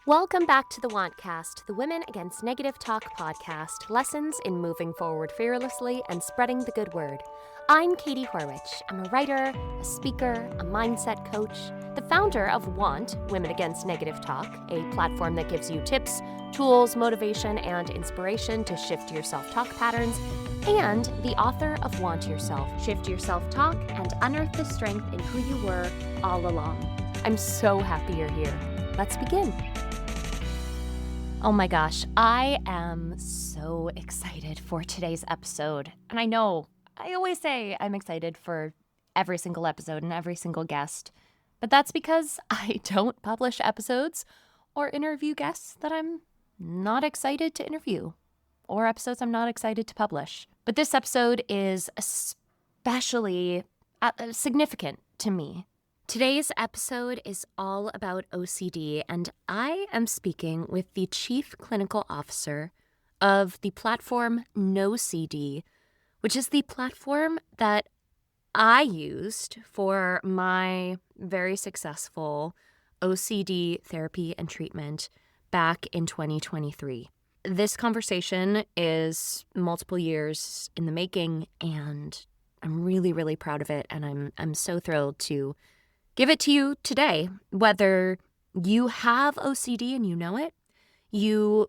Welcome back to the Wantcast, the Women Against Negative Talk podcast, lessons in moving forward fearlessly and spreading the good word. I'm Katie Horwich. I'm a writer, a speaker, a mindset coach, the founder of Want, Women Against Negative Talk, a platform that gives you tips, tools, motivation, and inspiration to shift your self-talk patterns, and the author of Want Yourself, Shift Your Self-Talk and Unearth the Strength in Who You Were All Along. I'm so happy you're here. Let's begin. Oh my gosh, I am so excited for today's episode. And I know, I always say I'm excited for every single episode and every single guest, but that's because I don't publish episodes or interview guests that I'm not excited to interview, or episodes I'm not excited to publish. But this episode is especially significant to me. Today's episode is all about OCD, and I am speaking with the Chief Clinical Officer of the platform NOCD, which is the platform that I used for my very successful OCD therapy and treatment back in 2023. This conversation is multiple years in the making, and I'm really, really proud of it, and I'm so thrilled to give it to you today. Whether you have OCD and you know it, you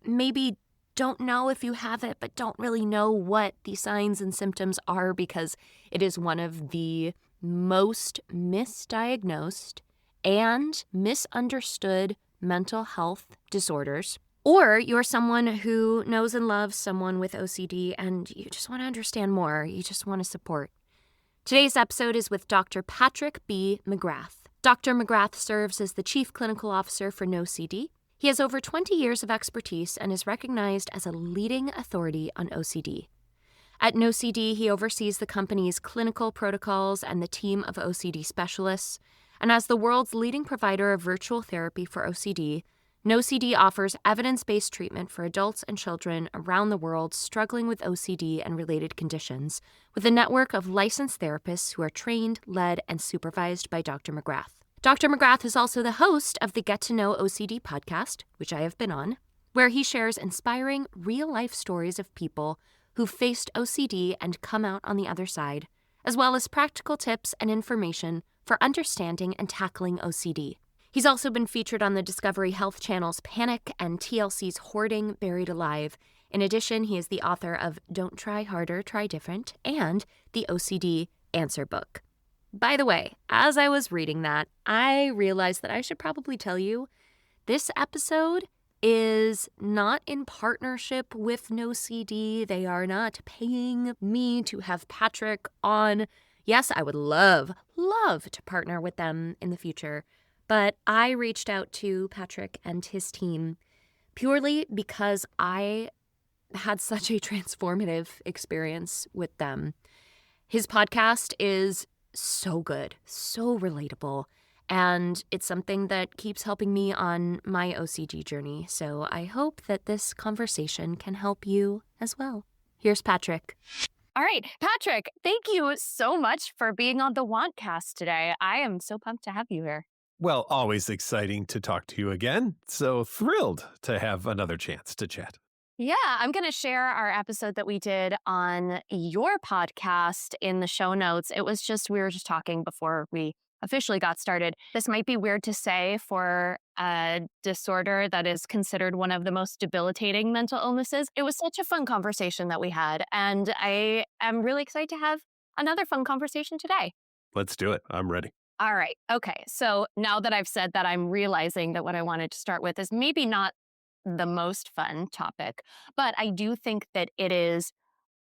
maybe don't know if you have it, but don't really know what the signs and symptoms are because it is one of the most misdiagnosed and misunderstood mental health disorders. Or you're someone who knows and loves someone with OCD and you just want to understand more, you just want to support. Today's episode is with Dr. Patrick B. McGrath. Dr. McGrath serves as the Chief Clinical Officer for NOCD. He has over 20 years of expertise and is recognized as a leading authority on OCD. At NOCD, he oversees the company's clinical protocols and the team of OCD specialists. And as the world's leading provider of virtual therapy for OCD, NOCD offers evidence-based treatment for adults and children around the world struggling with OCD and related conditions, with a network of licensed therapists who are trained, led, and supervised by Dr. McGrath. Dr. McGrath is also the host of the Get to Know OCD podcast, which I have been on, where he shares inspiring, real-life stories of people who've faced OCD and come out on the other side, as well as practical tips and information for understanding and tackling OCD. He's also been featured on the Discovery Health Channel's Panic and TLC's Hoarding Buried Alive. In addition, he is the author of Don't Try Harder, Try Different, and the OCD Answer Book. By the way, as I was reading that, I realized that I should probably tell you this episode is not in partnership with NOCD. They are not paying me to have Patrick on. Yes, I would love to partner with them in the future. But I reached out to Patrick and his team purely because I had such a transformative experience with them. His podcast is so good, so relatable, and it's something that keeps helping me on my OCD journey. So I hope that this conversation can help you as well. Here's Patrick. All right, Patrick, thank you so much for being on the Wantcast today. I am so pumped to have you here. Well, always exciting to talk to you again. So thrilled to have another chance to chat. Yeah, I'm going to share our episode that we did on your podcast in the show notes. We were just talking before we officially got started. This might be weird to say for a disorder that is considered one of the most debilitating mental illnesses. It was such a fun conversation that we had, and I am really excited to have another fun conversation today. Let's do it. I'm ready. All right. Okay. So now that I've said that, I'm realizing that what I wanted to start with is maybe not the most fun topic, but I do think that it is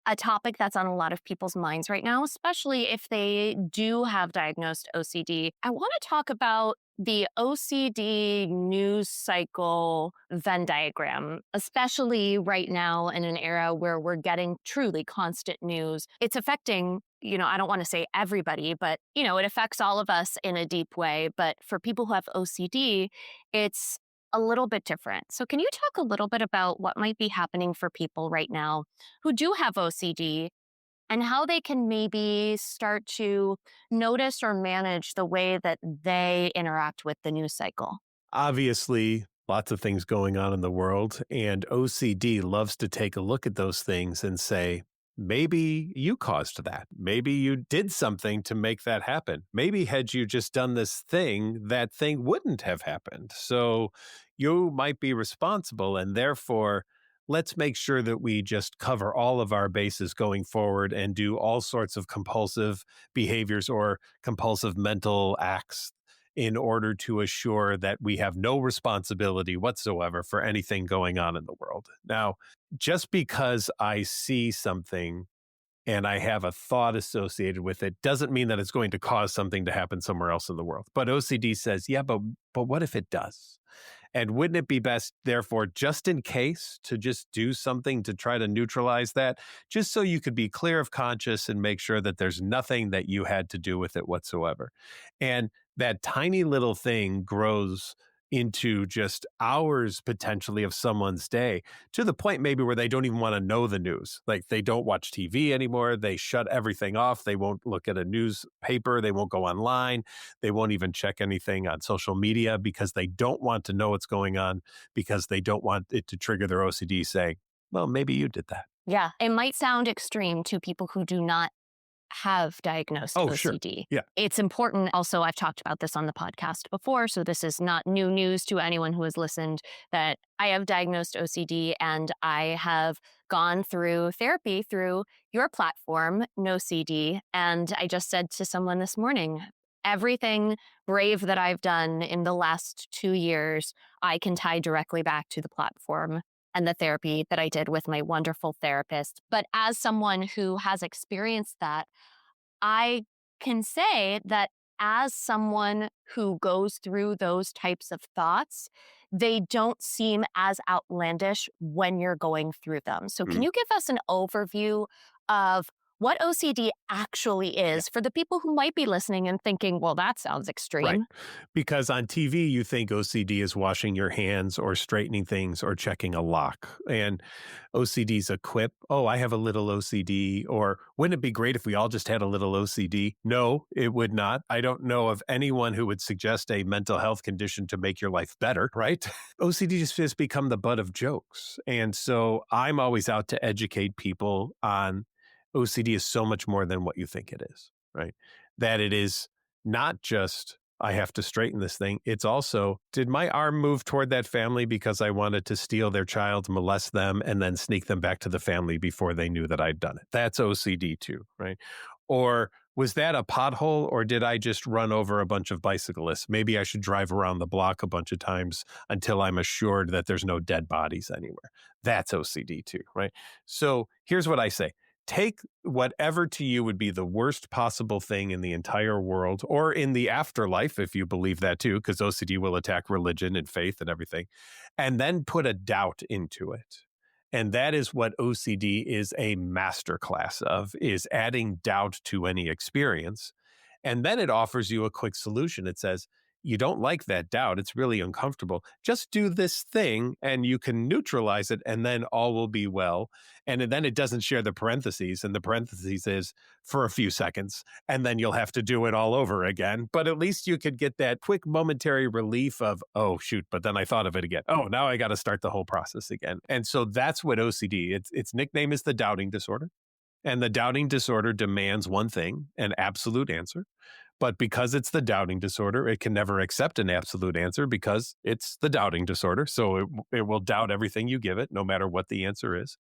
a topic that's on a lot of people's minds right now, especially if they do have diagnosed OCD. I want to talk about the OCD news cycle Venn diagram, especially right now in an era where we're getting truly constant news. It's affecting, I don't want to say everybody, but, it affects all of us in a deep way. But for people who have OCD, it's a little bit different. So can you talk a little bit about what might be happening for people right now who do have OCD and how they can maybe start to notice or manage the way that they interact with the news cycle? Obviously, lots of things going on in the world. And OCD loves to take a look at those things and say, maybe you caused that. Maybe you did something to make that happen. Maybe had you just done this thing, that thing wouldn't have happened. So you might be responsible. And therefore, let's make sure that we just cover all of our bases going forward and do all sorts of compulsive behaviors or compulsive mental acts in order to assure that we have no responsibility whatsoever for anything going on in the world. Now, just because I see something and I have a thought associated with it doesn't mean that it's going to cause something to happen somewhere else in the world. But OCD says, yeah, but what if it does? And wouldn't it be best, therefore, just in case, to just do something to try to neutralize that, just so you could be clear of conscience and make sure that there's nothing that you had to do with it whatsoever? And that tiny little thing grows into just hours potentially of someone's day, to the point maybe where they don't even want to know the news. Like they don't watch TV anymore. They shut everything off. They won't look at a newspaper. They won't go online. They won't even check anything on social media because they don't want to know what's going on, because they don't want it to trigger their OCD saying, well, maybe you did that. Yeah, it might sound extreme to people who do not have diagnosed OCD. Sure. Yeah. It's important. Also, I've talked about this on the podcast before, so this is not new news to anyone who has listened, that I have diagnosed OCD and I have gone through therapy through your platform, NOCD. And I just said to someone this morning, everything brave that I've done in the last 2 years, I can tie directly back to the platform and the therapy that I did with my wonderful therapist. But as someone who has experienced that, I can say that as someone who goes through those types of thoughts, they don't seem as outlandish when you're going through them. So can you give us an overview of what OCD actually is for the people who might be listening and thinking, well, that sounds extreme? Right. Because on TV, you think OCD is washing your hands or straightening things or checking a lock. And OCD's a quip. Oh, I have a little OCD. Or wouldn't it be great if we all just had a little OCD? No, it would not. I don't know of anyone who would suggest a mental health condition to make your life better, right? OCD just has become the butt of jokes. And so I'm always out to educate people on OCD is so much more than what you think it is, right? That it is not just, I have to straighten this thing. It's also, did my arm move toward that family because I wanted to steal their child, molest them, and then sneak them back to the family before they knew that I'd done it? That's OCD too, right? Or was that a pothole, or did I just run over a bunch of bicyclists? Maybe I should drive around the block a bunch of times until I'm assured that there's no dead bodies anywhere. That's OCD too, right? So here's what I say. Take whatever to you would be the worst possible thing in the entire world, or in the afterlife, if you believe that too, because OCD will attack religion and faith and everything, and then put a doubt into it. And that is what OCD is a masterclass of, is adding doubt to any experience. And then it offers you a quick solution. It says, you don't like that doubt. It's really uncomfortable. Just do this thing and you can neutralize it, and then all will be well. And then it doesn't share the parentheses, and the parentheses is for a few seconds, and then you'll have to do it all over again. But at least you could get that quick momentary relief of, oh, shoot, but then I thought of it again. Oh, now I got to start the whole process again. And so that's what OCD, its nickname is the doubting disorder. And the doubting disorder demands one thing, an absolute answer. But because it's the doubting disorder, it can never accept an absolute answer because it's the doubting disorder. So it will doubt everything you give it, no matter what the answer is.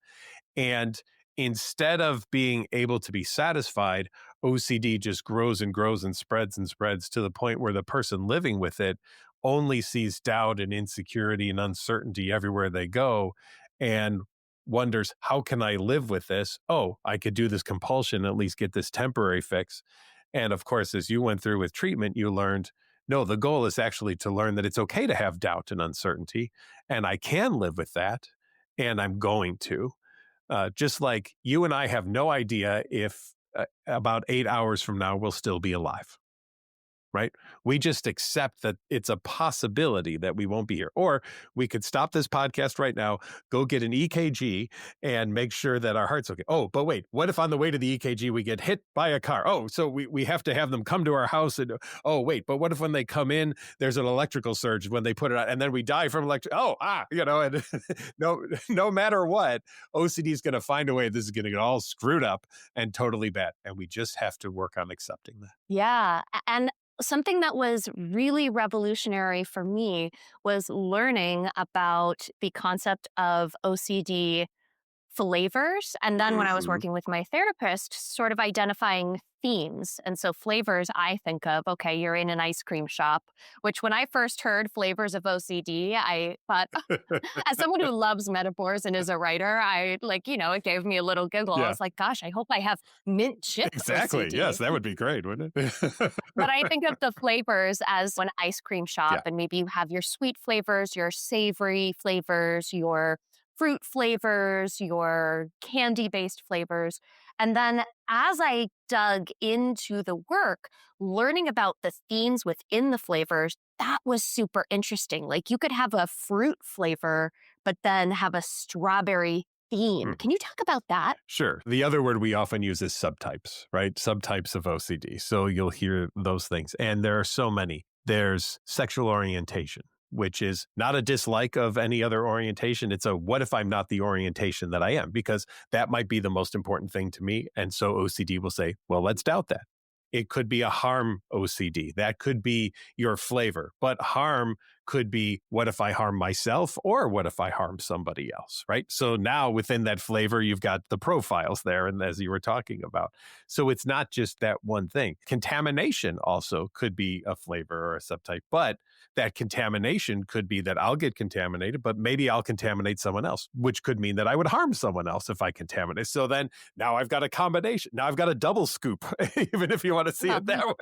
And instead of being able to be satisfied, OCD just grows and grows and spreads to the point where the person living with it only sees doubt and insecurity and uncertainty everywhere they go, and wonders, how can I live with this? Oh, I could do this compulsion, at least get this temporary fix. And of course, as you went through with treatment, you learned, no, the goal is actually to learn that it's okay to have doubt and uncertainty, and I can live with that, and I'm going to. Just like you and I have no idea if about 8 hours from now we'll still be alive, right? We just accept that it's a possibility that we won't be here. Or we could stop this podcast right now, go get an EKG and make sure that our heart's okay. Oh, but wait, what if on the way to the EKG we get hit by a car? Oh, so we have to have them come to our house. And oh, wait, but what if when they come in, there's an electrical surge when they put it on and then we die from and no matter what, OCD is going to find a way. This is going to get all screwed up and totally bad. And we just have to work on accepting that. Yeah. And something that was really revolutionary for me was learning about the concept of OCD flavors. And then when I was working with my therapist, sort of identifying themes. And so flavors, I think of, okay, you're in an ice cream shop, which when I first heard flavors of OCD, I thought, as someone who loves metaphors and is a writer, it gave me a little giggle. Yeah. I was like, gosh, I hope I have mint chip Exactly. OCD. Yes, that would be great, wouldn't it? But I think of the flavors as an ice cream shop, and maybe you have your sweet flavors, your savory flavors, your fruit flavors, your candy-based flavors. And then as I dug into the work, learning about the themes within the flavors, that was super interesting. Like you could have a fruit flavor, but then have a strawberry theme. Can you talk about that? Sure. The other word we often use is subtypes, right? Subtypes of OCD. So you'll hear those things. And there are so many. There's sexual orientation, which is not a dislike of any other orientation. It's a what if I'm not the orientation that I am? Because that might be the most important thing to me. And so OCD will say, well, let's doubt that. It could be a harm OCD. That could be your flavor. But harm could be, what if I harm myself or what if I harm somebody else, right? So now within that flavor, you've got the profiles there, and as you were talking about. So it's not just that one thing. Contamination also could be a flavor or a subtype, but that contamination could be that I'll get contaminated, but maybe I'll contaminate someone else, which could mean that I would harm someone else if I contaminate. So then now I've got a combination. Now I've got a double scoop, even if you want to see it that way.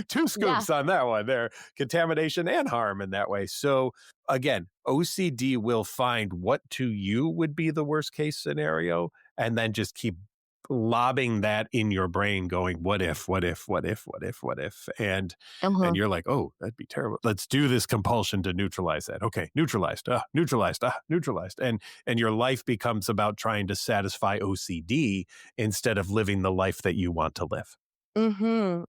Two scoops on that one there, contamination and harm in that way. So again, OCD will find what to you would be the worst case scenario and then just keep lobbing that in your brain going, what if? And you're like, oh, that'd be terrible. Let's do this compulsion to neutralize that. Okay, neutralized. And your life becomes about trying to satisfy OCD instead of living the life that you want to live.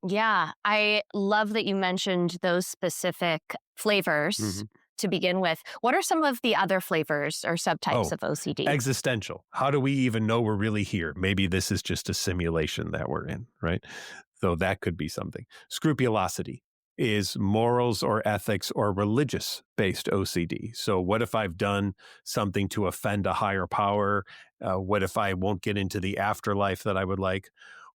Yeah. I love that you mentioned those specific flavors to begin with. What are some of the other flavors or subtypes of OCD? Existential. How do we even know we're really here? Maybe this is just a simulation that we're in, right? So that could be something. Scrupulosity is morals or ethics or religious-based OCD. So what if I've done something to offend a higher power? What if I won't get into the afterlife that I would like?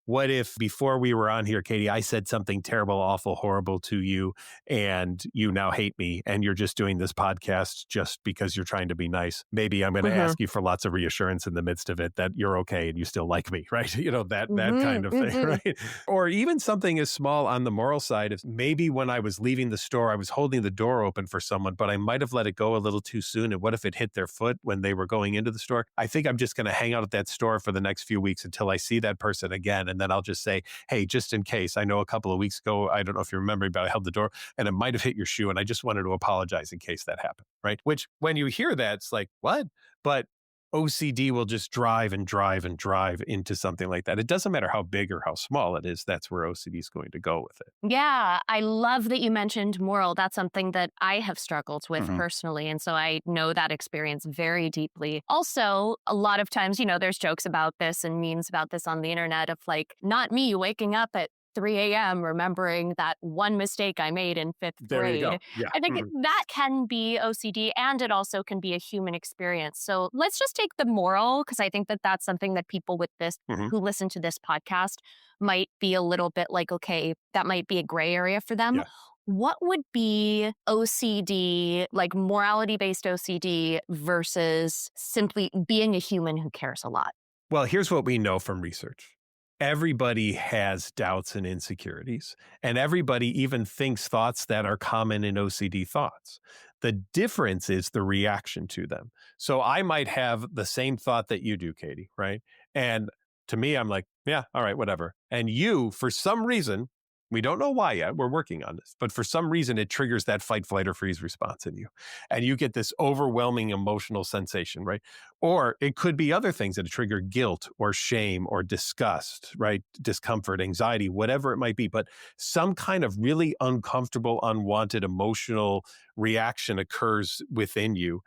What if before we were on here, Katie, I said something terrible, awful, horrible to you, and you now hate me, and you're just doing this podcast just because you're trying to be nice? Maybe I'm going to ask you for lots of reassurance in the midst of it that you're okay and you still like me, right? You know, that kind of thing, right? Or even something as small on the moral side is maybe when I was leaving the store, I was holding the door open for someone, but I might have let it go a little too soon. And what if it hit their foot when they were going into the store? I think I'm just going to hang out at that store for the next few weeks until I see that person again. And then I'll just say, hey, just in case, I know a couple of weeks ago, I don't know if you remember, but I held the door and it might have hit your shoe. And I just wanted to apologize in case that happened, right? Which when you hear that, it's like, what? But OCD will just drive into something like that. It doesn't matter how big or how small it is. That's where OCD is going to go with it. Yeah, I love that you mentioned moral. That's something that I have struggled with personally. And so I know that experience very deeply. Also, a lot of times, there's jokes about this and memes about this on the internet of like, not me waking up at 3 a.m. remembering that one mistake I made in fifth grade. There you go. Yeah. I think that can be OCD and it also can be a human experience. So let's just take the moral, because I think that that's something that people with this who listen to this podcast might be a little bit like, okay, that might be a gray area for them. Yeah. What would be OCD, like morality-based OCD versus simply being a human who cares a lot? Well, here's what we know from research. Everybody has doubts and insecurities, and everybody even thinks thoughts that are common in OCD thoughts. The difference is the reaction to them. So I might have the same thought that you do, Katie, right? And to me, I'm like, yeah, all right, whatever. And you, for some reason, We don't know why yet. We're working on this. But for some reason, it triggers that fight, flight, or freeze response in you. And you get this overwhelming emotional sensation, right? Or it could be other things that trigger guilt or shame or disgust, right? Discomfort, anxiety, whatever it might be. But some kind of really uncomfortable, unwanted emotional reaction occurs within you.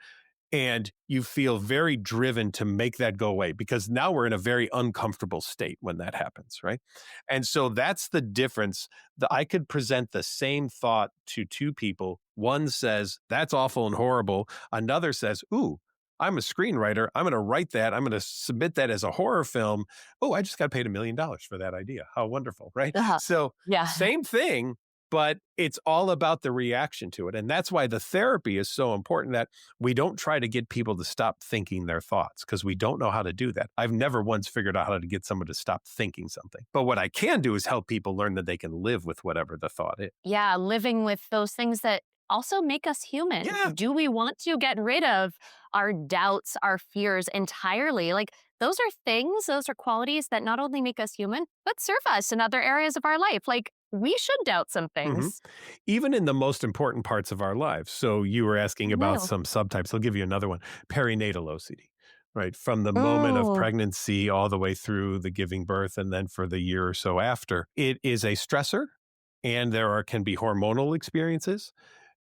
And you feel very driven to make that go away because now we're in a very uncomfortable state when that happens, right? And so that's the difference. I could present the same thought to two people. One says, that's awful and horrible. Another says, ooh, I'm a screenwriter. I'm going to write that. I'm going to submit that as a horror film. Oh, I just got paid $1 million for that idea. How wonderful, right? So Yeah. same thing, but it's all about the reaction to it. And that's why the therapy is so important, that we don't try to get people to stop thinking their thoughts because we don't know how to do that. I've never once figured out how to get someone to stop thinking something. But what I can do is help people learn that they can live with whatever the thought is. Yeah, living with those things that also make us human. Yeah. Do we want to get rid of our doubts, our fears entirely? Like, those are things, those are qualities that not only make us human, but serve us in other areas of our life. Like, we should doubt some things. Even in the most important parts of our lives. So you were asking about No. some subtypes. I'll give you another one. Perinatal OCD, right? From the moment of Oh. pregnancy all the way through the giving birth and then for the year or so after. It is a stressor, and can be hormonal experiences.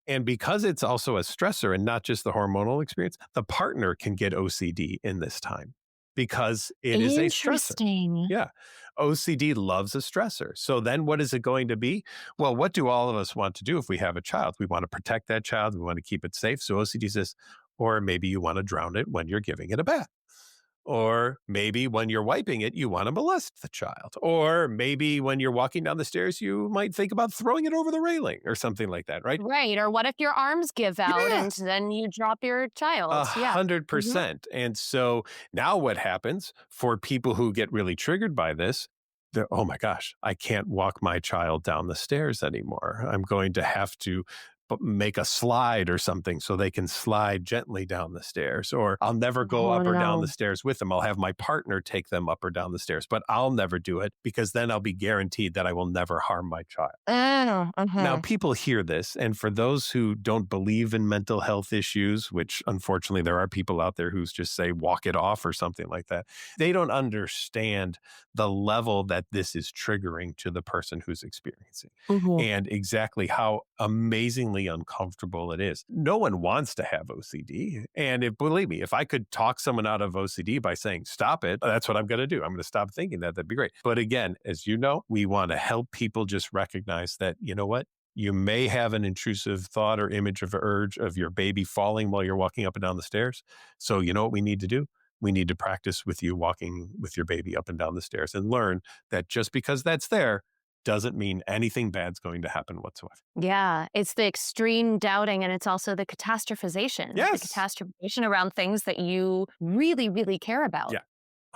And because it's also a stressor and not just the hormonal experience, the partner can get OCD in this time because it is a stressor. Interesting. Yeah. OCD loves a stressor. So then what is it going to be? Well, what do all of us want to do if we have a child? We want to protect that child. We want to keep it safe. So OCD says, or maybe you want to drown it when you're giving it a bath. Or maybe when you're wiping it, you want to molest the child. Or maybe when you're walking down the stairs, you might think about throwing it over the railing or something like that, right? Right. Or what if your arms give out and then you drop your child? 100%. And so now what happens for people who get really triggered by this, they're, oh my gosh, I can't walk my child down the stairs anymore. I'm going to have to make a slide or something so they can slide gently down the stairs, or I'll never go up or down the stairs with them. I'll have my partner take them up or down the stairs, but I'll never do it because then I'll be guaranteed that I will never harm my child. Now, people hear this, and for those who don't believe in mental health issues, which unfortunately there are people out there who just say walk it off or something like that, they don't understand the level that this is triggering to the person who's experiencing and exactly how amazingly uncomfortable it is. No one wants to have OCD. And believe me, if I could talk someone out of OCD by saying, stop it, that's what I'm going to do. I'm going to stop thinking that. That'd be great. But again, as you know, we want to help people just recognize that, you know what? You may have an intrusive thought or image of urge of your baby falling while you're walking up and down the stairs. So you know what we need to do? We need to practice with you walking with your baby up and down the stairs and learn that just because that's there doesn't mean anything bad's going to happen whatsoever. Yeah, it's the extreme doubting, and it's also the catastrophization. Yes. The catastrophization around things that you really, really care about. Yeah,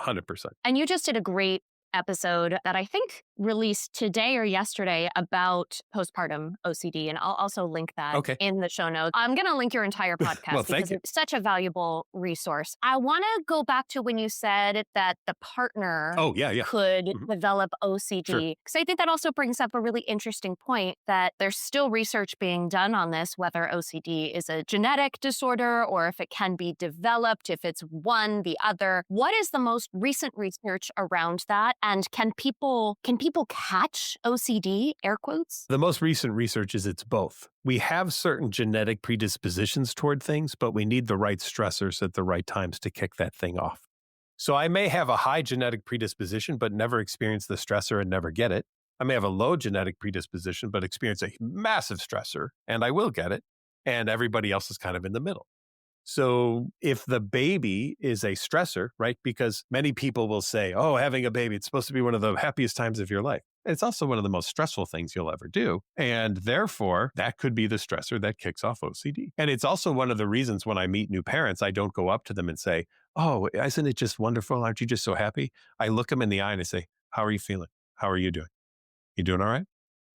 100%. And you just did a great episode that I think released today or yesterday about postpartum OCD. And I'll also link that in the show notes. I'm going to link your entire podcast because it's such a valuable resource. I want to go back to when you said that the partner could develop OCD. Because I think that also brings up a really interesting point that there's still research being done on this, whether OCD is a genetic disorder or if it can be developed, if it's one, the other. What is the most recent research around that? And can people catch OCD, air quotes? The most recent research is it's both. We have certain genetic predispositions toward things, but we need the right stressors at the right times to kick that thing off. So I may have a high genetic predisposition, but never experience the stressor and never get it. I may have a low genetic predisposition, but experience a massive stressor, and I will get it. And everybody else is kind of in the middle. So if the baby is a stressor, right? Because many people will say, oh, having a baby, it's supposed to be one of the happiest times of your life. It's also one of the most stressful things you'll ever do. And therefore, that could be the stressor that kicks off OCD. And it's also one of the reasons when I meet new parents, I don't go up to them and say, oh, isn't it just wonderful? Aren't you just so happy? I look them in the eye and I say, how are you feeling? How are you doing? You doing all right?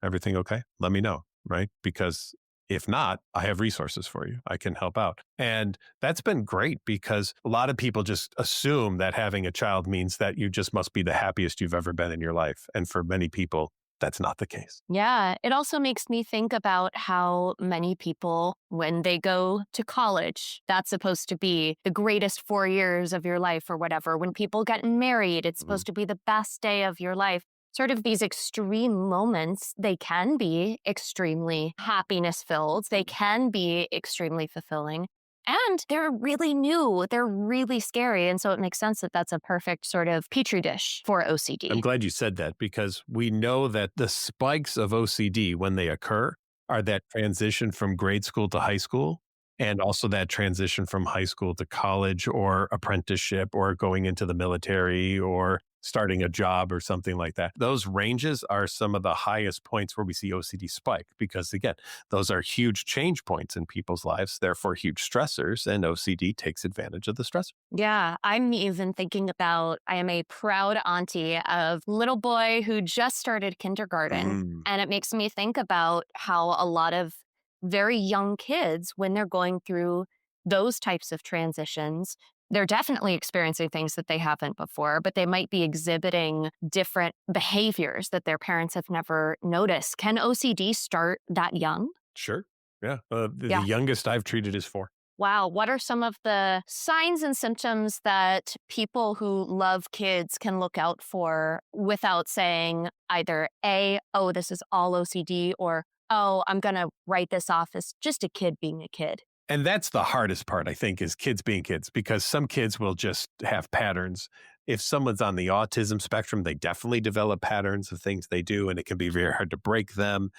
Everything okay? Let me know, right? Because if not, I have resources for you. I can help out. And that's been great because a lot of people just assume that having a child means that you just must be the happiest you've ever been in your life. And for many people, that's not the case. Yeah. It also makes me think about how many people, when they go to college, that's supposed to be the greatest 4 years of your life or whatever. When people get married, it's Mhm. supposed to be the best day of your life. Sort of these extreme moments, they can be extremely happiness filled. They can be extremely fulfilling. And they're really new. They're really scary. And so it makes sense that that's a perfect sort of petri dish for I'm OCD. glad you said that because we know that the spikes of OCD when they occur are that transition from grade school to high school and also that transition from high school to college or apprenticeship or going into the military or starting a job or something like that. Those ranges are some of the highest points where we see OCD spike because, again, those are huge change points in people's lives, therefore huge stressors, and OCD takes advantage of the stressor. Yeah, I'm even thinking about I am a proud auntie of little boy who just started kindergarten. Mm. And it makes me think about how a lot of very young kids, when they're going through those types of transitions, they're definitely experiencing things that they haven't before, but they might be exhibiting different behaviors that their parents have never noticed. Can OCD start that young? Sure. Yeah. The Yeah. youngest I've treated is 4. Wow. What are some of the signs and symptoms that people who love kids can look out for without saying either A, oh, this is all OCD, or oh, I'm going to write this off as just a kid being a kid? And that's the hardest part, I think, is kids being kids, because some kids will just have patterns. If someone's on the autism spectrum, they definitely develop patterns of things they do, and it can be very hard to break them.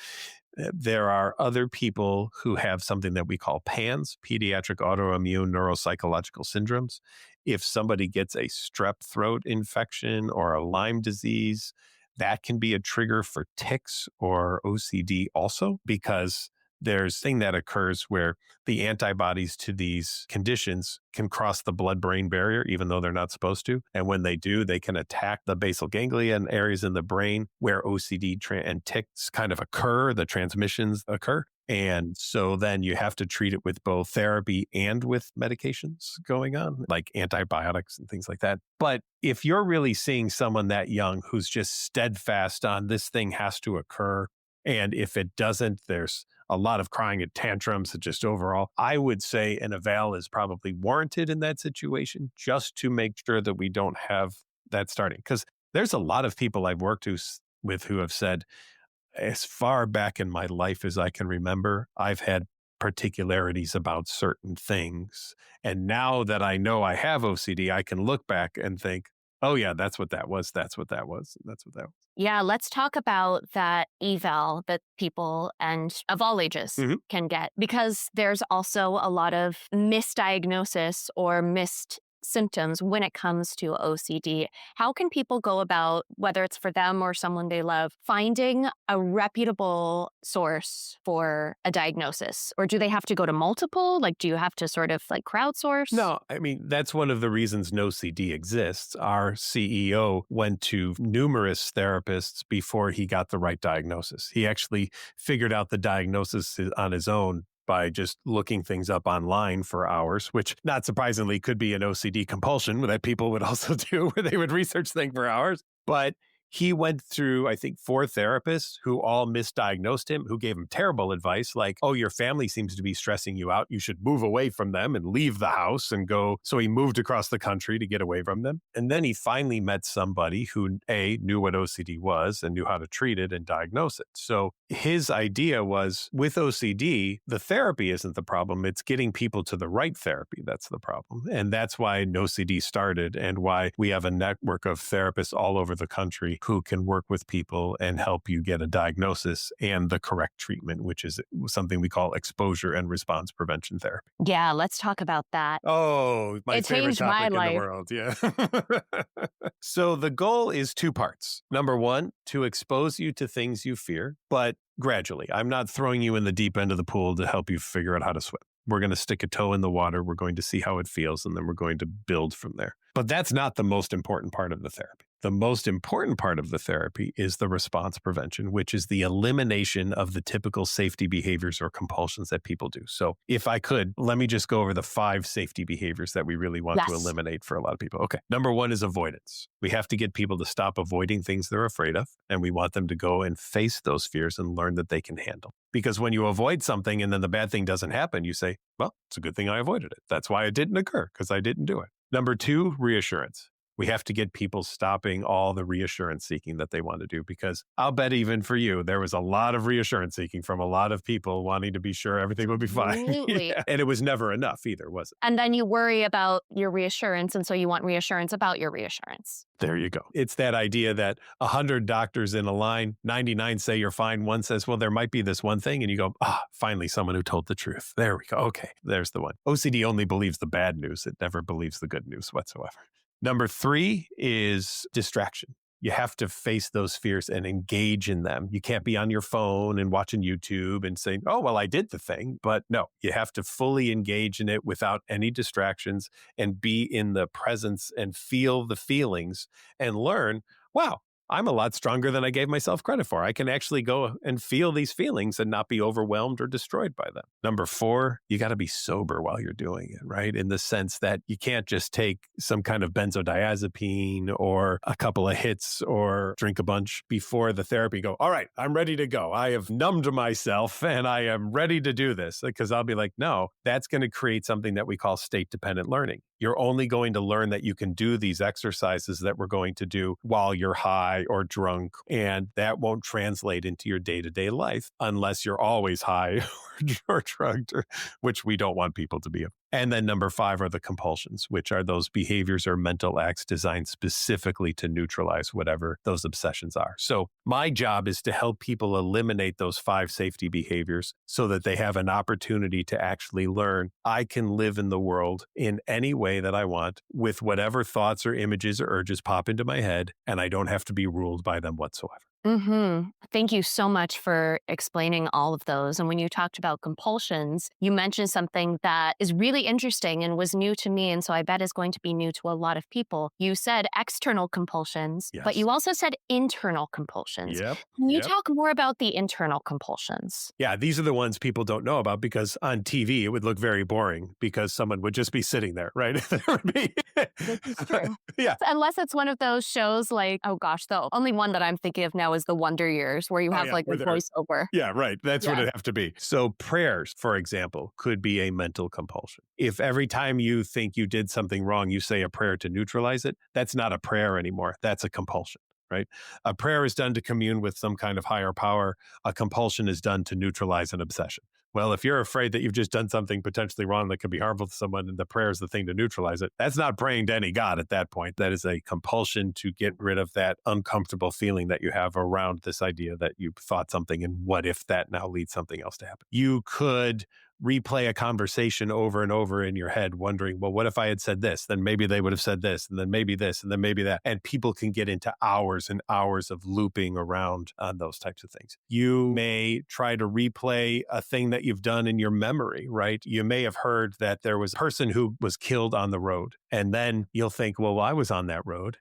There are other people who have something that we call PANS, pediatric autoimmune neuropsychological syndromes. If somebody gets a strep throat infection or a Lyme disease, that can be a trigger for tics or OCD also, because there's a thing that occurs where the antibodies to these conditions can cross the blood-brain barrier, even though they're not supposed to. And when they do, they can attack the basal ganglia and areas in the brain where OCD and tics kind of occur, the transmissions occur. And so then you have to treat it with both therapy and with medications going on, like antibiotics and things like that. But if you're really seeing someone that young who's just steadfast on this thing has to occur, and if it doesn't, there's a lot of crying at tantrums and just overall, I would say an eval is probably warranted in that situation just to make sure that we don't have that starting. Because there's a lot of people I've worked with who have said, as far back in my life as I can remember, I've had particularities about certain things. And now that I know I have OCD, I can look back and think, oh, yeah, that's what that was. That's what that was. That's what that was. Yeah, let's talk about that eval that people and of all ages Mhm. can get, because there's also a lot of misdiagnosis or missed symptoms when it comes to OCD. How can people go about, whether it's for them or someone they love, finding a reputable source for a diagnosis? Or do they have to go to multiple? Like, do you have to sort of like crowdsource? No, I mean, that's one of the reasons NOCD exists. Our CEO went to numerous therapists before he got the right diagnosis. He actually figured out the diagnosis on his own by just looking things up online for hours, which not surprisingly could be an OCD compulsion that people would also do, where they would research things for hours. But he went through, I think, 4 therapists who all misdiagnosed him, who gave him terrible advice like, oh, your family seems to be stressing you out. You should move away from them and leave the house and go. So he moved across the country to get away from them. And then he finally met somebody who, A, knew what OCD was and knew how to treat it and diagnose it. So his idea was, with OCD, the therapy isn't the problem. It's getting people to the right therapy that's the problem. And that's why NOCD started and why we have a network of therapists all over the country who can work with people and help you get a diagnosis and the correct treatment, which is something we call exposure and response prevention therapy. Yeah, let's talk about that. Oh, my It favorite changed my topic in the life. world. Yeah. So the goal is 2 parts. Number 1, to expose you to things you fear, but gradually. I'm not throwing you in the deep end of the pool to help you figure out how to swim. We're going to stick a toe in the water. We're going to see how it feels, and then we're going to build from there. But that's not the most important part of the therapy. The most important part of the therapy is the response prevention, which is the elimination of the typical safety behaviors or compulsions that people do. So if I could, let me just go over the 5 safety behaviors that we really want to Yes. eliminate for a lot of people. Okay. Number 1 is avoidance. We have to get people to stop avoiding things they're afraid of, and we want them to go and face those fears and learn that they can handle. Because when you avoid something and then the bad thing doesn't happen, you say, well, it's a good thing I avoided it. That's why it didn't occur, because I didn't do it. Number 2, reassurance. We have to get people stopping all the reassurance seeking that they want to do, because I'll bet even for you, there was a lot of reassurance seeking from a lot of people wanting to be sure everything would be fine. Absolutely. Yeah. And it was never enough either, was it? And then you worry about your reassurance. And so you want reassurance about your reassurance. There you go. It's that idea that 100 doctors in a line, 99 say you're fine. One says, well, there might be this one thing. And you go, finally, someone who told the truth. There we go. Okay, there's the one. OCD only believes the bad news. It never believes the good news whatsoever. Number 3 is distraction. You have to face those fears and engage in them. You can't be on your phone and watching YouTube and saying, oh, well, I did the thing. But no, you have to fully engage in it without any distractions and be in the presence and feel the feelings and learn, wow, I'm a lot stronger than I gave myself credit for. I can actually go and feel these feelings and not be overwhelmed or destroyed by them. Number 4, you got to be sober while you're doing it, right? In the sense that you can't just take some kind of benzodiazepine or a couple of hits or drink a bunch before the therapy. Go, all right, I'm ready to go. I have numbed myself and I am ready to do this. Because I'll be like, no, that's going to create something that we call state-dependent learning. You're only going to learn that you can do these exercises that we're going to do while you're high or drunk, and that won't translate into your day-to-day life unless you're always high or drugged, which we don't want people to be. And then number 5 are the compulsions, which are those behaviors or mental acts designed specifically to neutralize whatever those obsessions are. So my job is to help people eliminate those 5 safety behaviors so that they have an opportunity to actually learn, I can live in the world in any way that I want with whatever thoughts or images or urges pop into my head, and I don't have to be ruled by them whatsoever. Thank you so much for explaining all of those. And when you talked about compulsions, you mentioned something that is really interesting and was new to me. And so I bet is going to be new to a lot of people. You said external compulsions, but you also said internal compulsions. Can you talk more about the internal compulsions? Yeah, these are the ones people don't know about, because on TV, it would look very boring because someone would just be sitting there, right? There would be. This is true. Yeah. Unless it's one of those shows like, oh gosh, the only one that I'm thinking of now is The Wonder Years, where you have like a voiceover. Yeah, right. That's what it have to be. So prayers, for example, could be a mental compulsion. If every time you think you did something wrong, you say a prayer to neutralize it, that's not a prayer anymore. That's a compulsion. Right? A prayer is done to commune with some kind of higher power. A compulsion is done to neutralize an obsession. Well, if you're afraid that you've just done something potentially wrong that could be harmful to someone, and the prayer is the thing to neutralize it, that's not praying to any God at that point. That is a compulsion to get rid of that uncomfortable feeling that you have around this idea that you thought something, and what if that now leads something else to happen. You could replay a conversation over and over in your head, wondering, well, what if I had said this? Then maybe they would have said this, and then maybe this, and then maybe that. And people can get into hours and hours of looping around on those types of things. You may try to replay a thing that you've done in your memory, right? You may have heard that there was a person who was killed on the road. And then you'll think, well, I was on that road.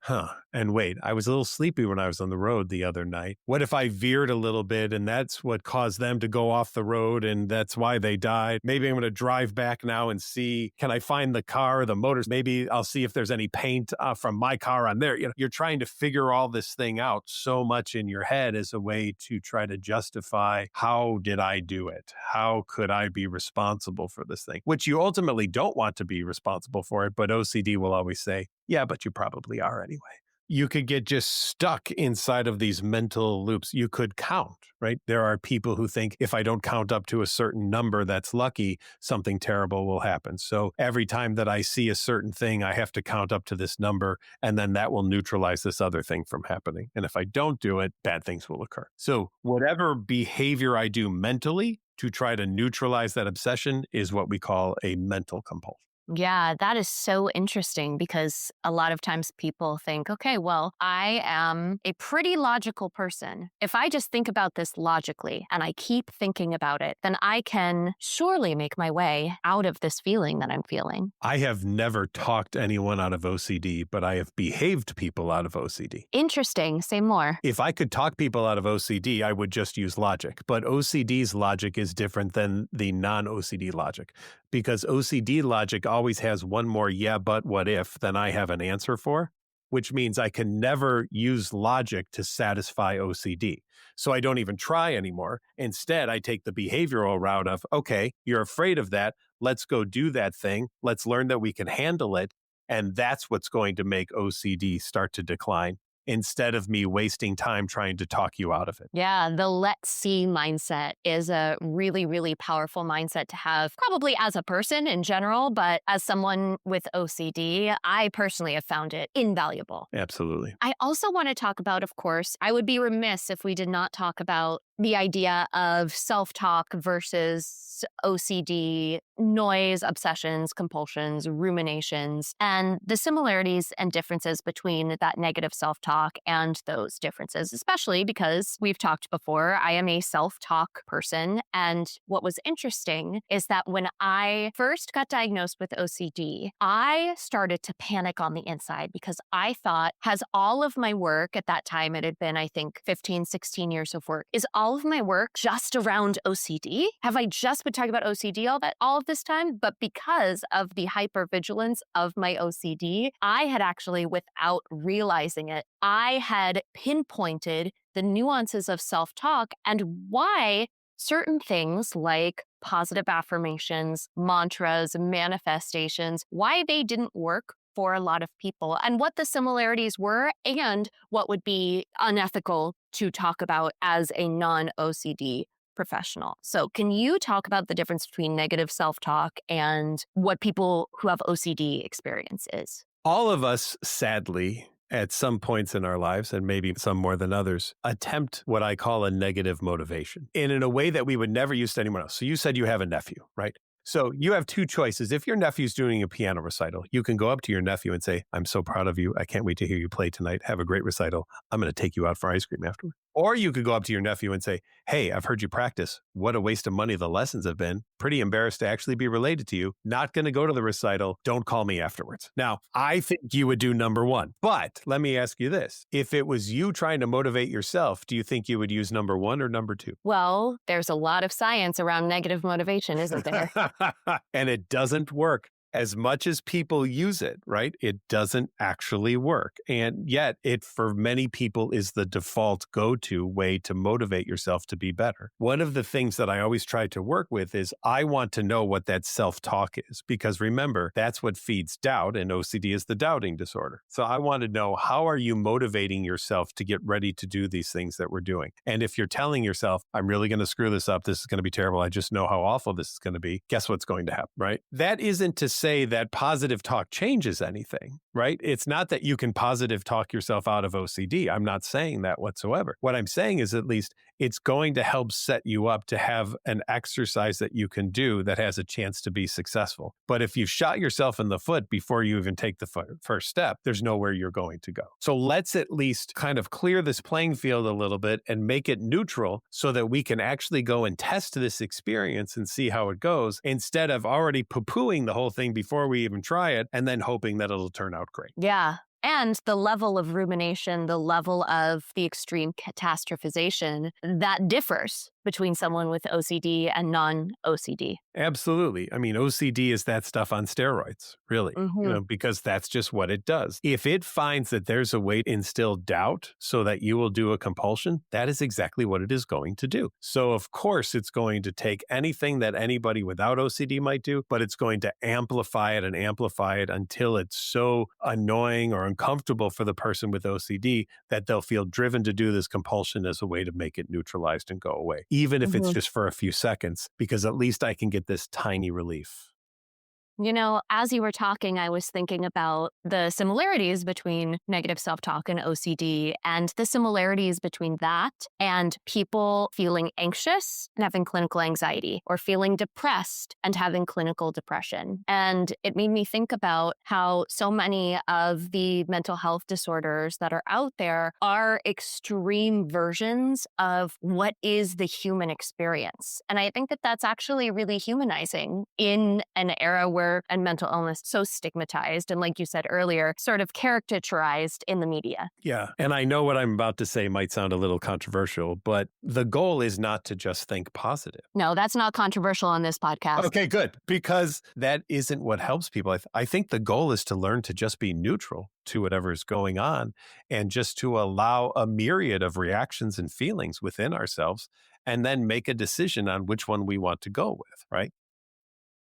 And wait, I was a little sleepy when I was on the road the other night. What if I veered a little bit and that's what caused them to go off the road and that's why they died? Maybe I'm going to drive back now and see, can I find the car or the motors? Maybe I'll see if there's any paint from my car on there. You know, you're trying to figure all this thing out so much in your head as a way to try to justify, how did I do it? How could I be responsible for this thing? Which you ultimately don't want to be responsible for it, but OCD will always say, yeah, but you probably are anyway. You could get just stuck inside of these mental loops. You could count, right? There are people who think if I don't count up to a certain number that's lucky, something terrible will happen. So every time that I see a certain thing, I have to count up to this number, and then that will neutralize this other thing from happening. And if I don't do it, bad things will occur. So whatever behavior I do mentally to try to neutralize that obsession is what we call a mental compulsion. Yeah, that is so interesting because a lot of times people think, okay, well, I am a pretty logical person. If I just think about this logically and I keep thinking about it, then I can surely make my way out of this feeling that I'm feeling. I have never talked anyone out of OCD, but I have behaved people out of OCD. Interesting. Say more. If I could talk people out of OCD, I would just use logic. But OCD's logic is different than the non-OCD logic because OCD logic always has one more yeah, but what if than I have an answer for, which means I can never use logic to satisfy OCD. So I don't even try anymore. Instead, I take the behavioral route of, okay, you're afraid of that. Let's go do that thing. Let's learn that we can handle it. And that's what's going to make OCD start to decline instead of me wasting time trying to talk you out of it. Yeah, the let's see mindset is a really, really powerful mindset to have, probably as a person in general, but as someone with OCD, I personally have found it invaluable. Absolutely. I also want to talk about, of course, I would be remiss if we did not talk about the idea of self-talk versus OCD, noise, obsessions, compulsions, ruminations, and the similarities and differences between that negative self-talk and those differences, especially because we've talked before, I am a self-talk person. And what was interesting is that when I first got diagnosed with OCD, I started to panic on the inside because I thought, has all of my work at that time, it had been, I think, 15, 16 years of work, is all of my work just around OCD? Have I just been talking about OCD all of this time? But because of the hypervigilance of my OCD, I had actually, without realizing it, I had pinpointed the nuances of self-talk and why certain things like positive affirmations, mantras, manifestations, why they didn't work for a lot of people and what the similarities were and what would be unethical to talk about as a non-OCD professional. So can you talk about the difference between negative self-talk and what people who have OCD experience is? All of us, sadly, at some points in our lives, and maybe some more than others, attempt what I call a negative motivation. And in a way that we would never use to anyone else. So you said you have a nephew, right? So you have two choices. If your nephew's doing a piano recital, you can go up to your nephew and say, I'm so proud of you. I can't wait to hear you play tonight. Have a great recital. I'm going to take you out for ice cream afterward. Or you could go up to your nephew and say, hey, I've heard you practice. What a waste of money the lessons have been. Pretty embarrassed to actually be related to you. Not going to go to the recital. Don't call me afterwards. Now, I think you would do number one. But let me ask you this. If it was you trying to motivate yourself, do you think you would use number one or number two? Well, there's a lot of science around negative motivation, isn't there? And it doesn't work. As much as people use it, right? It doesn't actually work. And yet it, for many people, is the default go-to way to motivate yourself to be better. One of the things that I always try to work with is I want to know what that self-talk is, because remember, that's what feeds doubt, and OCD is the doubting disorder. So I want to know, how are you motivating yourself to get ready to do these things that we're doing? And if you're telling yourself, I'm really going to screw this up, this is going to be terrible, I just know how awful this is going to be, guess what's going to happen, right? That isn't to say that positive talk changes anything, right? It's not that you can positive talk yourself out of OCD. I'm not saying that whatsoever. What I'm saying is at least it's going to help set you up to have an exercise that you can do that has a chance to be successful. But if you've shot yourself in the foot before you even take the first step, there's nowhere you're going to go. So let's at least kind of clear this playing field a little bit and make it neutral so that we can actually go and test this experience and see how it goes, instead of already poo-pooing the whole thing before we even try it and then hoping that it'll turn out great. Yeah. And the level of rumination, the level of the extreme catastrophization, that differs between someone with OCD and non-OCD. Absolutely. I mean, OCD is that stuff on steroids, really, because that's just what it does. If it finds that there's a way to instill doubt so that you will do a compulsion, that is exactly what it is going to do. So, of course, it's going to take anything that anybody without OCD might do, but it's going to amplify it until it's so annoying or uncomfortable for the person with OCD that they'll feel driven to do this compulsion as a way to make it neutralized and go away, even if it's just for a few seconds, because at least I can get this tiny relief. You know, as you were talking, I was thinking about the similarities between negative self-talk and OCD, and the similarities between that and people feeling anxious and having clinical anxiety, or feeling depressed and having clinical depression. And it made me think about how so many of the mental health disorders that are out there are extreme versions of what is the human experience. And I think that that's actually really humanizing in an era where and mental illness so stigmatized and, like you said earlier, sort of caricaturized in the media. Yeah. And I know what I'm about to say might sound a little controversial, but the goal is not to just think positive. No, that's not controversial on this podcast. Okay, good. Because that isn't what helps people. I think the goal is to learn to just be neutral to whatever is going on and just to allow a myriad of reactions and feelings within ourselves and then make a decision on which one we want to go with, right?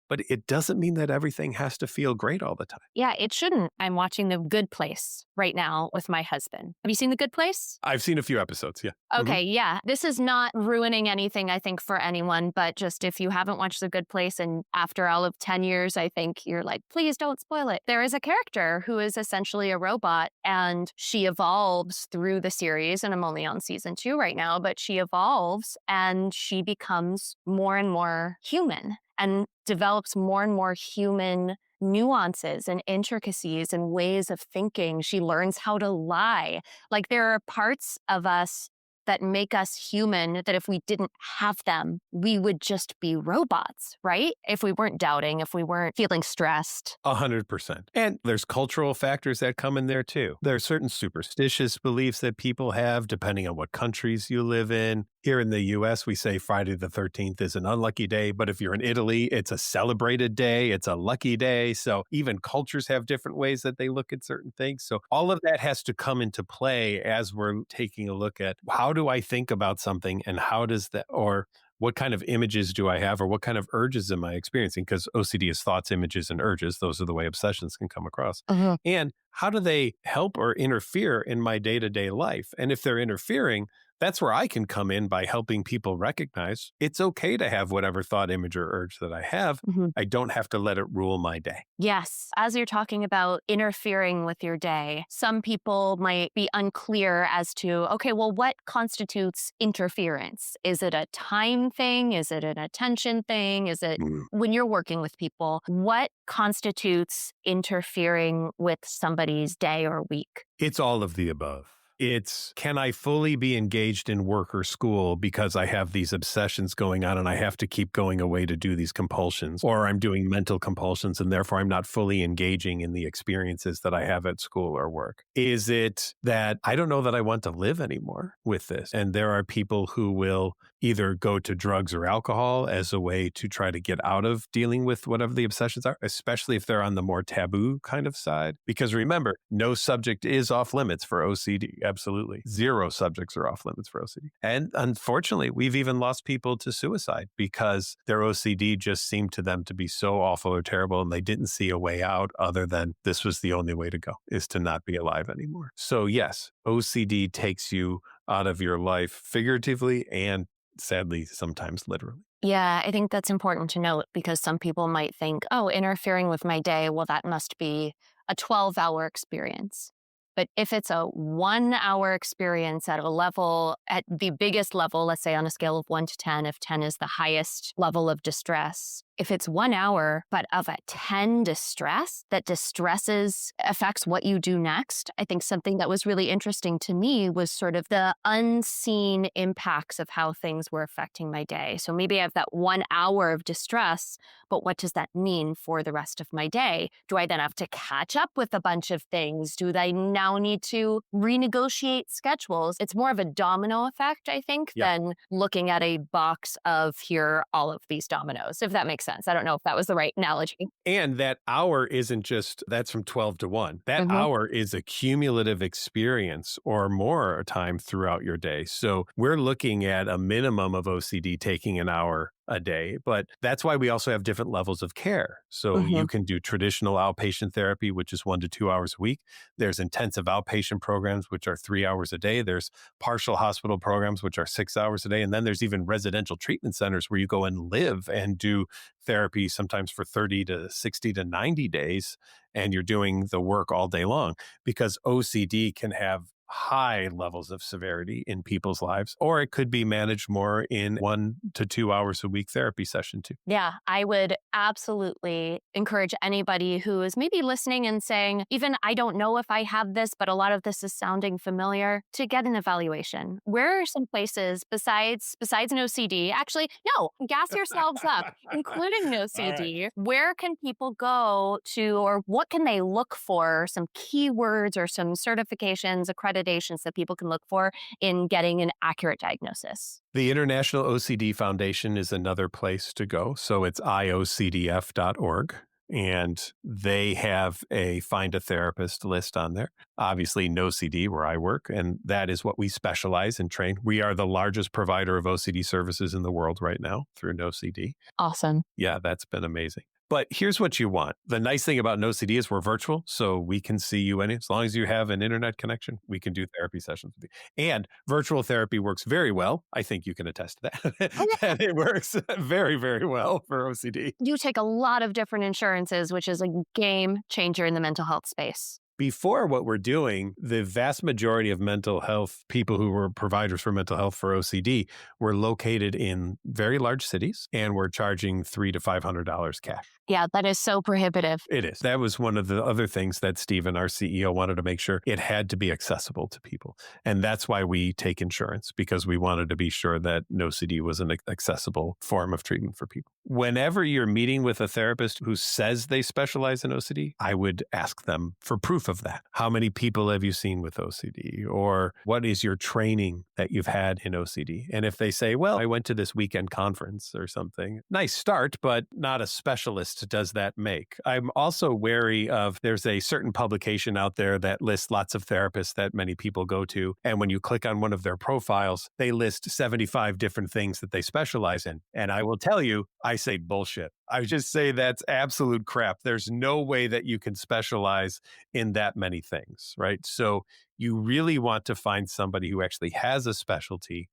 But it doesn't mean that everything has to feel great all the time. Yeah, it shouldn't. I'm watching The Good Place right now with my husband. Have you seen The Good Place? I've seen a few episodes, yeah. Okay, yeah. This is not ruining anything, I think, for anyone, but just if you haven't watched The Good Place and after all of 10 years, I think you're like, please don't spoil it. There is a character who is essentially a robot, and she evolves through the series, and I'm only on season 2 right now, but she evolves and she becomes more and more human and develops more and more human nuances and intricacies and ways of thinking. She learns how to lie. Like, there are parts of us that make us human that if we didn't have them, we would just be robots, right? If we weren't doubting, if we weren't feeling stressed. 100%. And there's cultural factors that come in there too. There are certain superstitious beliefs that people have depending on what countries you live in. Here in the US, we say Friday the 13th is an unlucky day, but if you're in Italy, it's a celebrated day, it's a lucky day. So even cultures have different ways that they look at certain things. So all of that has to come into play as we're taking a look at how do I think about something and how does that, or what kind of images do I have or what kind of urges am I experiencing? Because OCD is thoughts, images, and urges. Those are the way obsessions can come across. And how do they help or interfere in my day-to-day life? And if they're interfering, that's where I can come in by helping people recognize it's okay to have whatever thought, image, or urge that I have. I don't have to let it rule my day. Yes. As you're talking about interfering with your day, some people might be unclear as to, okay, well, what constitutes interference? Is it a time thing? Is it an attention thing? Is it when you're working with people, what constitutes interfering with somebody's day or week? It's all of the above. It's, can I fully be engaged in work or school because I have these obsessions going on and I have to keep going away to do these compulsions, or I'm doing mental compulsions and therefore I'm not fully engaging in the experiences that I have at school or work? Is it that I don't know that I want to live anymore with this? And there are people who will either go to drugs or alcohol as a way to try to get out of dealing with whatever the obsessions are, especially if they're on the more taboo kind of side. Because remember, no subject is off limits for OCD. Absolutely. 0 subjects are off limits for OCD. And unfortunately, we've even lost people to suicide because their OCD just seemed to them to be so awful or terrible and they didn't see a way out other than this was the only way to go, is to not be alive anymore. So yes, OCD takes you out of your life figuratively and sadly, sometimes literally. Yeah, I think that's important to note because some people might think, oh, interfering with my day, well, that must be a 12-hour experience. But if it's a 1-hour experience at a level, at the biggest level, let's say on a scale of 1 to 10, if 10 is the highest level of distress, if it's 1 hour, but of a 10 distress, that affects what you do next. I think something that was really interesting to me was sort of the unseen impacts of how things were affecting my day. So maybe I have that 1 hour of distress, but what does that mean for the rest of my day? Do I then have to catch up with a bunch of things? Do I now need to renegotiate schedules? It's more of a domino effect, I think, than looking at a box of here are all of these dominoes, if that makes sense. I don't know if that was the right analogy. And that hour isn't just, that's from 12 to 1. That hour is a cumulative experience or more time throughout your day. So we're looking at a minimum of OCD taking an hour a day. But that's why we also have different levels of care. So you can do traditional outpatient therapy, which is 1 to 2 hours a week. There's intensive outpatient programs, which are 3 hours a day. There's partial hospital programs, which are 6 hours a day. And then there's even residential treatment centers where you go and live and do therapy sometimes for 30 to 60 to 90 days. And you're doing the work all day long, because OCD can have high levels of severity in people's lives, or it could be managed more in 1 to 2 hours a week therapy session too. Yeah, I would absolutely encourage anybody who is maybe listening and saying, even I don't know if I have this, but a lot of this is sounding familiar, to get an evaluation. Where are some places besides an OCD? Actually, no, gas yourselves up, including an OCD. Right. Where can people go to, or what can they look for? Some keywords or some certifications, accreditations that people can look for in getting an accurate diagnosis? The International OCD Foundation is another place to go. So it's iocdf.org. And they have a find a therapist list on there. Obviously, NOCD, where I work, and that is what we specialize and train. We are the largest provider of OCD services in the world right now through NOCD. Awesome. Yeah, that's been amazing. But here's what you want. The nice thing about NOCD is we're virtual, so we can see you as long as you have an internet connection, we can do therapy sessions with you. And virtual therapy works very well. I think you can attest to that. And it works very, very well for OCD. You take a lot of different insurances, which is a game changer in the mental health space. Before what we're doing, the vast majority of mental health people who were providers for mental health for OCD were located in very large cities and were charging $300 to $500 cash. Yeah, that is so prohibitive. It is. That was one of the other things that Stephen, our CEO, wanted to make sure it had to be accessible to people. And that's why we take insurance, because we wanted to be sure that NOCD was an accessible form of treatment for people. Whenever you're meeting with a therapist who says they specialize in OCD, I would ask them for proof of that. How many people have you seen with OCD? Or what is your training that you've had in OCD? And if they say, well, I went to this weekend conference or something, nice start, but not a specialist does that make. I'm also wary of, there's a certain publication out there that lists lots of therapists that many people go to. And when you click on one of their profiles, they list 75 different things that they specialize in. And I will tell you, I say bullshit. I just say that's absolute crap. There's no way that you can specialize in that many things, right? So you really want to find somebody who actually has a specialty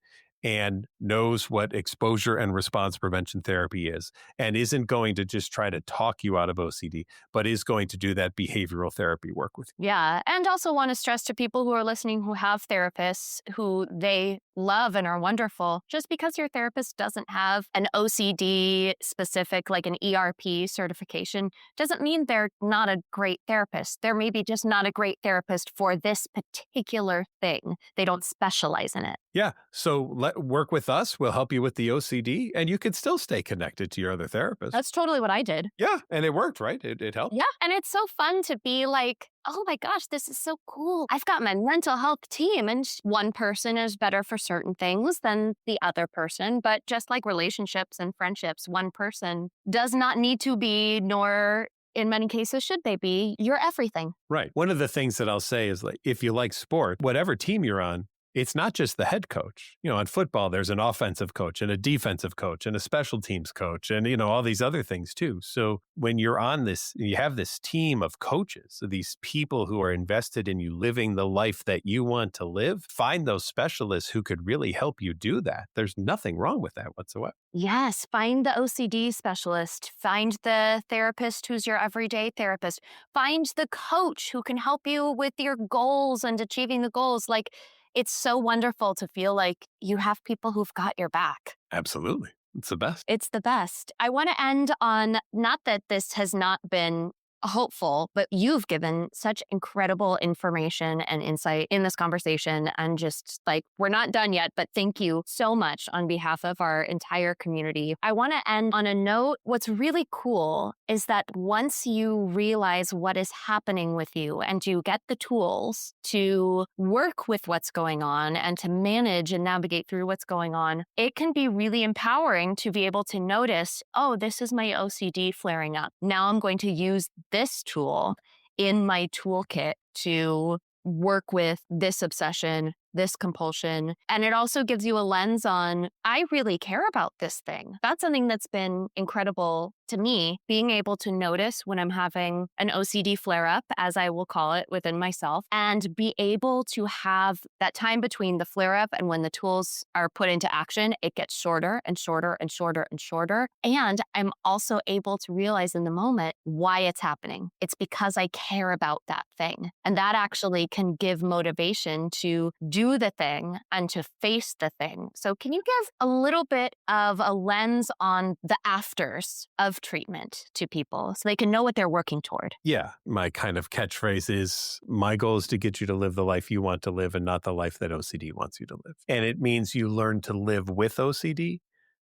and knows what exposure and response prevention therapy is, and isn't going to just try to talk you out of OCD, but is going to do that behavioral therapy work with you. Yeah. And also want to stress to people who are listening who have therapists who they love and are wonderful, just because your therapist doesn't have an OCD specific, like an ERP certification, doesn't mean they're not a great therapist. They're maybe just not a great therapist for this particular thing. They don't specialize in it. Yeah. So work with us. We'll help you with the OCD, and you can still stay connected to your other therapist. That's totally what I did. Yeah. And it worked, right? It helped. Yeah. And it's so fun to be like, oh my gosh, this is so cool. I've got my mental health team, and one person is better for certain things than the other person. But just like relationships and friendships, one person does not need to be, nor in many cases should they be, your everything. Right. One of the things that I'll say is, like, if you like sport, whatever team you're on, it's not just the head coach. You know, in football, there's an offensive coach and a defensive coach and a special teams coach and, you know, all these other things too. So when you're on this, you have this team of coaches, so these people who are invested in you living the life that you want to live, find those specialists who could really help you do that. There's nothing wrong with that whatsoever. Yes, find the OCD specialist, find the therapist who's your everyday therapist, find the coach who can help you with your goals and achieving the goals. Like, it's so wonderful to feel like you have people who've got your back. Absolutely. It's the best. It's the best. I want to end on, not that this has not been hopeful, but you've given such incredible information and insight in this conversation. And just like, we're not done yet, but thank you so much on behalf of our entire community. I want to end on a note. What's really cool is that once you realize what is happening with you and you get the tools to work with what's going on and to manage and navigate through what's going on, it can be really empowering to be able to notice, oh, this is my OCD flaring up. Now I'm going to use this tool in my toolkit to work with this obsession, this compulsion. And it also gives you a lens on, I really care about this thing. That's something that's been incredible to me, being able to notice when I'm having an OCD flare up, as I will call it within myself, and be able to have that time between the flare up and when the tools are put into action. It gets shorter and shorter and shorter and shorter. And I'm also able to realize in the moment why it's happening. It's because I care about that thing. And that actually can give motivation to do the thing and to face the thing. So can you give a little bit of a lens on the afters of treatment to people so they can know what they're working toward? Yeah. My kind of catchphrase is, my goal is to get you to live the life you want to live and not the life that OCD wants you to live. And it means you learn to live with OCD.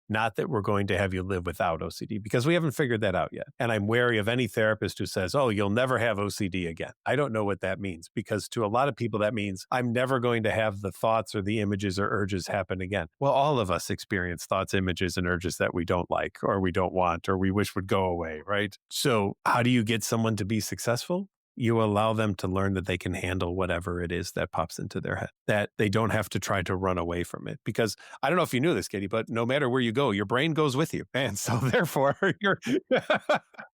Not that we're going to have you live without OCD, because we haven't figured that out yet. And I'm wary of any therapist who says, oh, you'll never have OCD again. I don't know what that means, because to a lot of people, that means I'm never going to have the thoughts or the images or urges happen again. Well, all of us experience thoughts, images, and urges that we don't like, or we don't want, or we wish would go away, right? So how do you get someone to be successful? You allow them to learn that they can handle whatever it is that pops into their head, that they don't have to try to run away from it. Because I don't know if you knew this, Katie, but no matter where you go, your brain goes with you. And so therefore,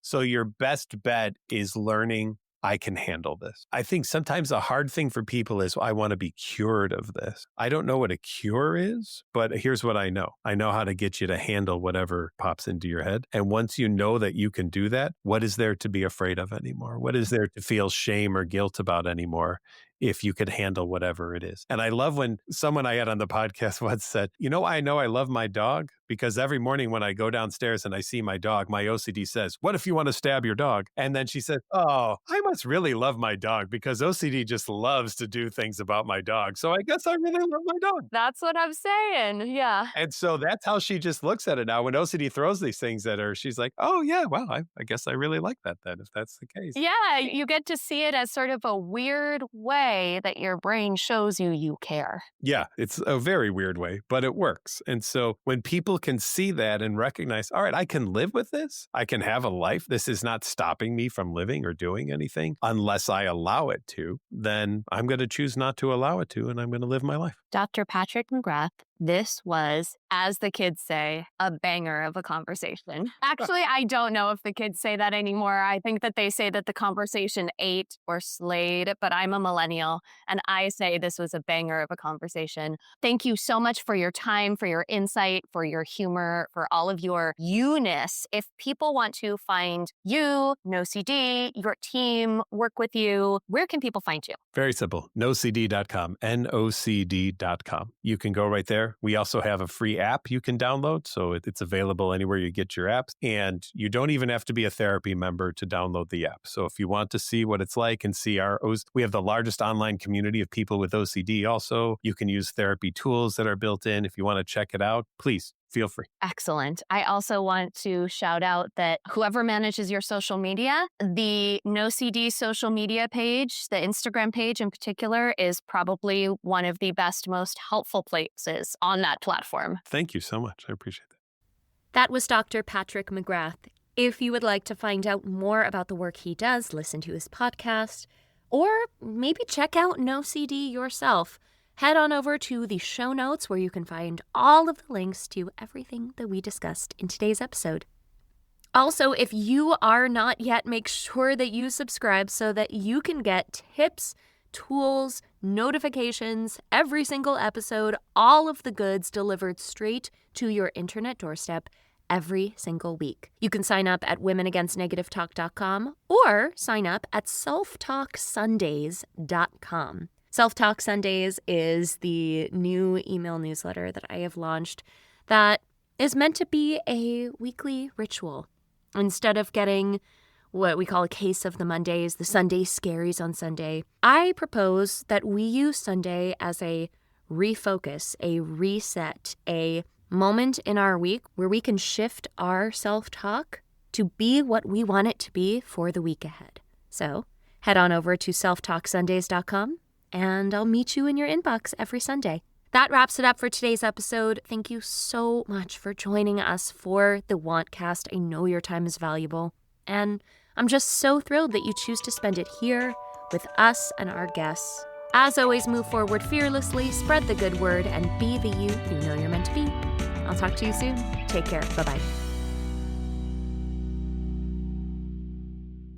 so your best bet is learning, I can handle this. I think sometimes a hard thing for people is, I want to be cured of this. I don't know what a cure is, but here's what I know. I know how to get you to handle whatever pops into your head. And once you know that you can do that, what is there to be afraid of anymore? What is there to feel shame or guilt about anymore? If you could handle whatever it is. And I love when someone I had on the podcast once said, I know I love my dog, because every morning when I go downstairs and I see my dog, my OCD says, what if you want to stab your dog? And then she said, oh, I must really love my dog, because OCD just loves to do things about my dog. So I guess I really love my dog. That's what I'm saying. Yeah. And so that's how she just looks at it now. When OCD throws these things at her, she's like, oh yeah, well, I guess I really like that then, if that's the case. Yeah, you get to see it as sort of a weird way that your brain shows you care. Yeah, it's a very weird way, but it works. And so when people can see that and recognize, all right, I can live with this. I can have a life. This is not stopping me from living or doing anything unless I allow it to, then I'm going to choose not to allow it to, and I'm going to live my life. Dr. Patrick McGrath, this was, as the kids say, a banger of a conversation. Actually, I don't know if the kids say that anymore. I think that they say that the conversation ate or slayed, but I'm a millennial and I say this was a banger of a conversation. Thank you so much for your time, for your insight, for your humor, for all of your you-ness. If people want to find you, NOCD, your team, work with you, where can people find you? Very simple. NOCD.com, NOCD.com. You can go right there. We also have a free app you can download, so it's available anywhere you get your apps. And you don't even have to be a therapy member to download the app. So if you want to see what it's like and see we have the largest online community of people with OCD also. You can use therapy tools that are built in. If you want to check it out, please feel free. Excellent. I also want to shout out that whoever manages your social media, the NOCD social media page, the Instagram page in particular, is probably one of the best, most helpful places on that platform. Thank you so much. I appreciate that. That was Dr. Patrick McGrath. If you would like to find out more about the work he does, listen to his podcast, or maybe check out NOCD yourself, head on over to the show notes where you can find all of the links to everything that we discussed in today's episode. Also, if you are not yet, make sure that you subscribe so that you can get tips, tools, notifications, every single episode, all of the goods delivered straight to your internet doorstep every single week. You can sign up at womenagainstnegativetalk.com or sign up at selftalksundays.com. Self Talk Sundays is the new email newsletter that I have launched that is meant to be a weekly ritual. Instead of getting what we call a case of the Mondays, the Sunday scaries on Sunday, I propose that we use Sunday as a refocus, a reset, a moment in our week where we can shift our self-talk to be what we want it to be for the week ahead. So head on over to selftalksundays.com and I'll meet you in your inbox every Sunday. That wraps it up for today's episode. Thank you so much for joining us for the Wantcast. I know your time is valuable, and I'm just so thrilled that you choose to spend it here with us and our guests. As always, move forward fearlessly, spread the good word, and be the you know you're meant to be. I'll talk to you soon. Take care. Bye-bye.